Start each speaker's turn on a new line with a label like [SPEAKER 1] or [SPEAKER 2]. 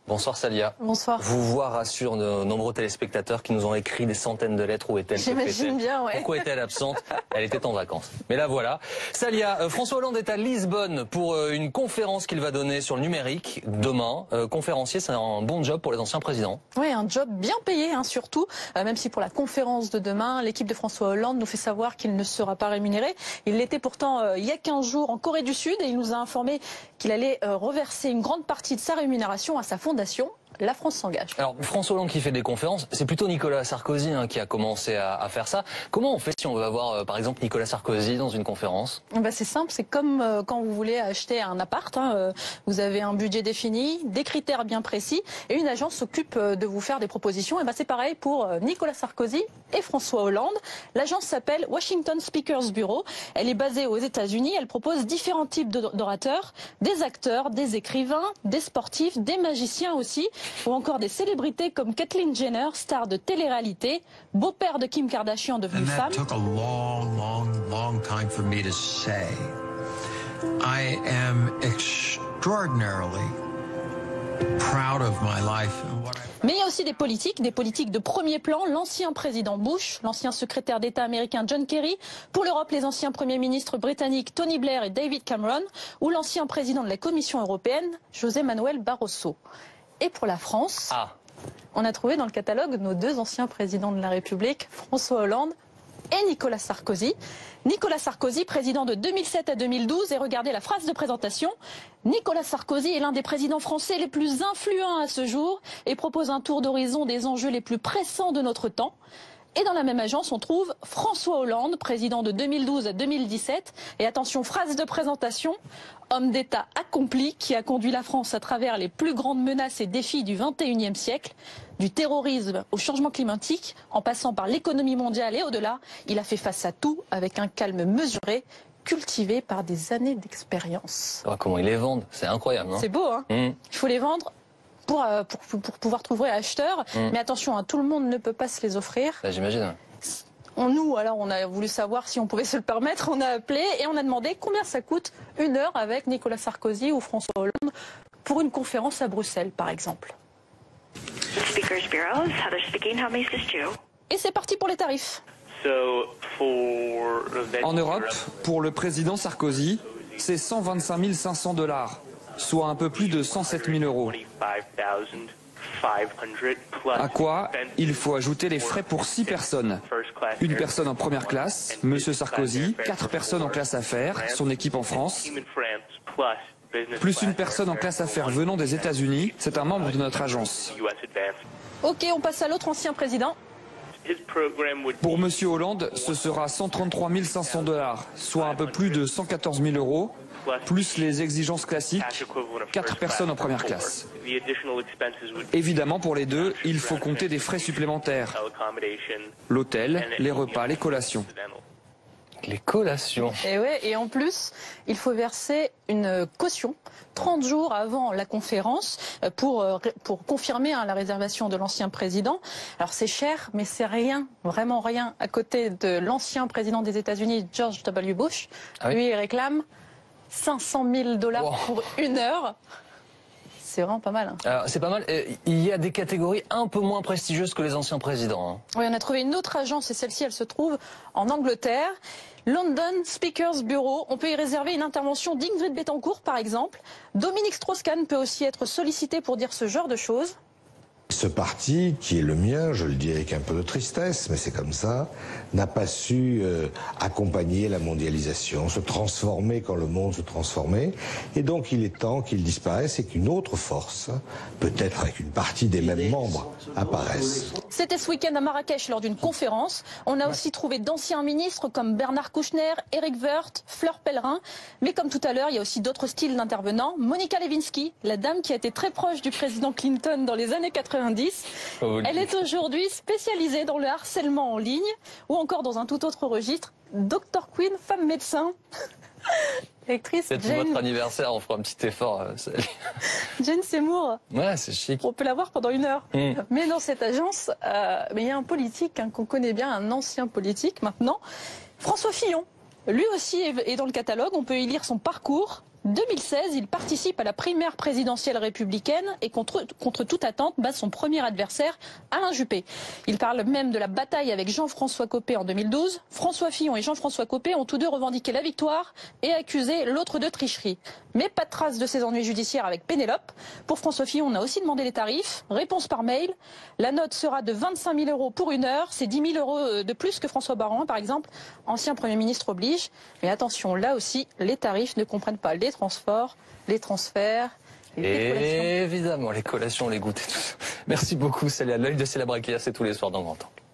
[SPEAKER 1] Bonsoir Salia.
[SPEAKER 2] Bonsoir.
[SPEAKER 1] Vous voir rassure de nombreux téléspectateurs qui nous ont écrit des centaines de lettres. Où est-elle?
[SPEAKER 2] J'imagine bien, ouais.
[SPEAKER 1] Pourquoi est-elle absente? Elle était en vacances. Mais là voilà. Salia, François Hollande est à Lisbonne pour une conférence qu'il va donner sur le numérique demain. Conférencier, c'est un bon job pour les anciens présidents.
[SPEAKER 2] Oui, un job bien payé, surtout. Même si pour la conférence de demain, l'équipe de François Hollande nous fait savoir qu'il ne sera pas rémunéré. Il l'était pourtant il y a 15 jours en Corée du Sud et il nous a informé qu'il allait reverser une grande partie de sa rémunération à sa fondation. La France s'engage.
[SPEAKER 1] Alors François Hollande qui fait des conférences, c'est plutôt Nicolas Sarkozy qui a commencé à faire ça. Comment on fait si on veut avoir par exemple Nicolas Sarkozy dans une conférence?
[SPEAKER 2] C'est simple, c'est comme quand vous voulez acheter un appart. Vous avez un budget défini, des critères bien précis et une agence s'occupe de vous faire des propositions. Et c'est pareil pour Nicolas Sarkozy et François Hollande. L'agence s'appelle Washington Speakers Bureau. Elle est basée aux États-Unis. Elle propose différents types d'orateurs, des acteurs, des écrivains, des sportifs, des magiciens aussi, ou encore des célébrités comme Caitlyn Jenner, star de télé-réalité, beau-père de Kim Kardashian devenu femme.
[SPEAKER 3] Took a long time for me to say. I am extraordinarily proud of my life.
[SPEAKER 2] Mais il y a aussi des politiques de premier plan. L'ancien président Bush, l'ancien secrétaire d'État américain John Kerry, pour l'Europe les anciens premiers ministres britanniques Tony Blair et David Cameron, ou l'ancien président de la Commission européenne José Manuel Barroso. Et pour la France, on a trouvé dans le catalogue nos deux anciens présidents de la République, François Hollande et Nicolas Sarkozy. Nicolas Sarkozy, président de 2007 à 2012, et regardez la phrase de présentation. Nicolas Sarkozy est l'un des présidents français les plus influents à ce jour et propose un tour d'horizon des enjeux les plus pressants de notre temps. Et dans la même agence, on trouve François Hollande, président de 2012 à 2017. Et attention, phrase de présentation, homme d'État accompli qui a conduit la France à travers les plus grandes menaces et défis du XXIe siècle, du terrorisme au changement climatique, en passant par l'économie mondiale et au-delà. Il a fait face à tout avec un calme mesuré, cultivé par des années d'expérience.
[SPEAKER 1] Comment ils les vendent, c'est incroyable.
[SPEAKER 2] C'est beau, hein. Il faut les vendre pour pouvoir trouver acheteurs. Mais attention, tout le monde ne peut pas se les offrir.
[SPEAKER 1] J'imagine.
[SPEAKER 2] On a voulu savoir si on pouvait se le permettre. On a appelé et on a demandé combien ça coûte une heure avec Nicolas Sarkozy ou François Hollande pour une conférence à Bruxelles, par exemple. Et c'est parti pour les tarifs.
[SPEAKER 4] En Europe, pour le président Sarkozy, c'est 125 500 $, soit un peu plus de 107 000 €. À quoi il faut ajouter les frais pour 6 personnes. Une personne en première classe, Monsieur Sarkozy, 4 personnes en classe affaires, son équipe en France, plus une personne en classe affaires venant des États-Unis, c'est un membre de notre agence.
[SPEAKER 2] Ok, on passe à l'autre ancien président.
[SPEAKER 4] Pour Monsieur Hollande, ce sera 133 500 $, soit un peu plus de 114 000 €, plus les exigences classiques, 4 personnes en première classe. Évidemment, pour les deux, il faut compter des frais supplémentaires. L'hôtel, les repas, les collations.
[SPEAKER 1] Les collations.
[SPEAKER 2] Et en plus, il faut verser une caution 30 jours avant la conférence pour confirmer la réservation de l'ancien président. Alors c'est cher, mais c'est rien, vraiment rien, à côté de l'ancien président des États-Unis, George W. Bush. Lui, il réclame 500 000 $ pour une heure. C'est vraiment pas mal.
[SPEAKER 1] C'est pas mal. Il y a des catégories un peu moins prestigieuses que les anciens présidents.
[SPEAKER 2] Oui, on a trouvé une autre agence et celle-ci, elle se trouve en Angleterre. London Speakers Bureau. On peut y réserver une intervention d'Ingrid Betancourt, par exemple. Dominique Strauss-Kahn peut aussi être sollicité pour dire ce genre de choses.
[SPEAKER 5] Ce parti, qui est le mien, je le dis avec un peu de tristesse, mais c'est comme ça, n'a pas su accompagner la mondialisation, se transformer quand le monde se transformait. Et donc il est temps qu'il disparaisse et qu'une autre force, peut-être avec une partie des mêmes membres, apparaisse.
[SPEAKER 2] C'était ce week-end à Marrakech lors d'une conférence. On a aussi trouvé d'anciens ministres comme Bernard Kouchner, Éric Woerth, Fleur Pellerin. Mais comme tout à l'heure, il y a aussi d'autres styles d'intervenants. Monica Lewinsky, la dame qui a été très proche du président Clinton dans les années 90. Elle est aujourd'hui spécialisée dans le harcèlement en ligne ou encore dans un tout autre registre. Dr Queen, femme médecin. Actrice
[SPEAKER 1] C'est
[SPEAKER 2] Jane...
[SPEAKER 1] votre anniversaire, on fera un petit effort.
[SPEAKER 2] Jane Seymour.
[SPEAKER 1] Ouais, c'est chic.
[SPEAKER 2] On peut la voir pendant 1 heure. Mais dans cette agence, il y a un politique qu'on connaît bien, un ancien politique maintenant, François Fillon. Lui aussi est dans le catalogue, on peut y lire son parcours. 2016, il participe à la primaire présidentielle républicaine et contre toute attente bat son premier adversaire, Alain Juppé. Il parle même de la bataille avec Jean-François Copé en 2012. François Fillon et Jean-François Copé ont tous deux revendiqué la victoire et accusé l'autre de tricherie. Mais pas de trace de ses ennuis judiciaires avec Pénélope. Pour François Fillon, on a aussi demandé les tarifs. Réponse par mail. La note sera de 25 000 € pour 1 heure. C'est 10 000 € de plus que François Baron, par exemple. Ancien Premier ministre oblige. Mais attention, là aussi, les tarifs ne comprennent pas les transports, les transferts, les collations.
[SPEAKER 1] Évidemment, les collations, les goûters, tout ça. Merci beaucoup, Célia. L'œil de Célia Braquilla, c'est tous les soirs dans Grand Angle.